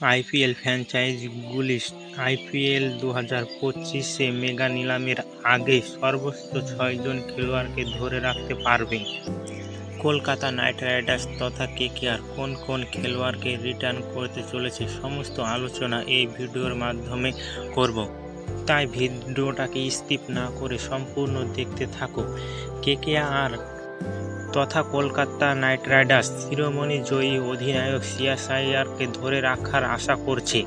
IPL ফ্র্যাঞ্চাইজিগুলি IPL 2025-এ mega নিলামের আগে সর্বোচ্চ 6 জন খেলোয়াড়কে ধরে রাখতে পারবে। কলকাতা নাইট রাইডার্স তথা কেকেআর কোন কোন খেলোয়াড়কে রিটার্ন করতে চলেছে সমস্ত আলোচনা এই ভিডিওর মাধ্যমে করব, তাই ভিডিওটাকে স্কিপ না করে সম্পূর্ণ দেখতে থাকো। কেকেআর তথা কলকাতা নাইট রাইডার্স শিরোমণি জয়ী অধিনায়ক শ্রেয়াস আইয়ারকে ধরে রাখার আশা করছে।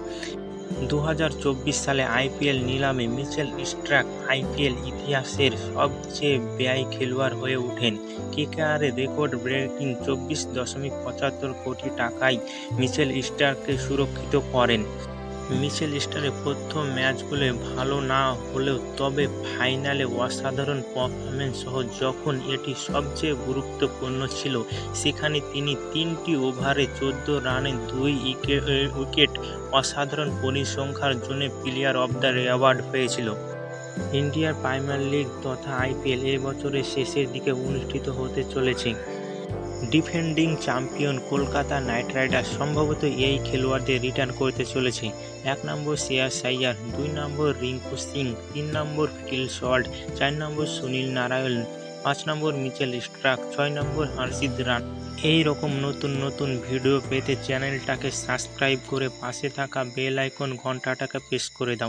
2024 সালে আইপিএল নিলামে মিচেল স্টার্ক আইপিএল ইতিহাসের সবচেয়ে ব্যয়ী খেলোয়াড় হয়ে ওঠেন। কেকেআরের রেকর্ড ব্রেকিং 24.75 কোটি টাকায় মিচেল স্টার্ককে সুরক্ষিত করেন। মিচেল স্টার্কের প্রথম ম্যাচগুলো ভালো না হলেও তবে ফাইনালে অসাধারণ পারফরম্যান্স সহ যখন এটি সবচেয়ে গুরুত্বপূর্ণ ছিল সেখানে তিনি 3টি ওভারে 14 রানে 2 উইকেট অসাধারণ পরিসংখ্যার জন্য প্লেয়ার অব দ্য অ্যাওয়ার্ড পেয়েছিল। ইন্ডিয়ার প্রিমিয়ার লিগ তথা আইপিএল এ বছরের শেষের দিকে অনুষ্ঠিত হতে চলেছে। Defending champion Kolkata night Riders সম্ভবত এই খেলোয়াড়দের রিটার্ন করতে চলেছে। 1 নম্বর শ্রেয়াস আইয়ার, 2 নম্বর রিঙ্কু সিং, 3 নম্বর ফিল সল্ট, 4 নম্বর সুনীল নারায়ণ, 5 নম্বর মিচেল স্টার্ক, 6 নম্বর হর্ষিত রানা। এই রকম নতুন নতুন ভিডিও পেতে চ্যানেলটাকে সাবস্ক্রাইব করে পাশে থাকা বেল আইকন ঘন্টাটাকে প্রেস করে দাও।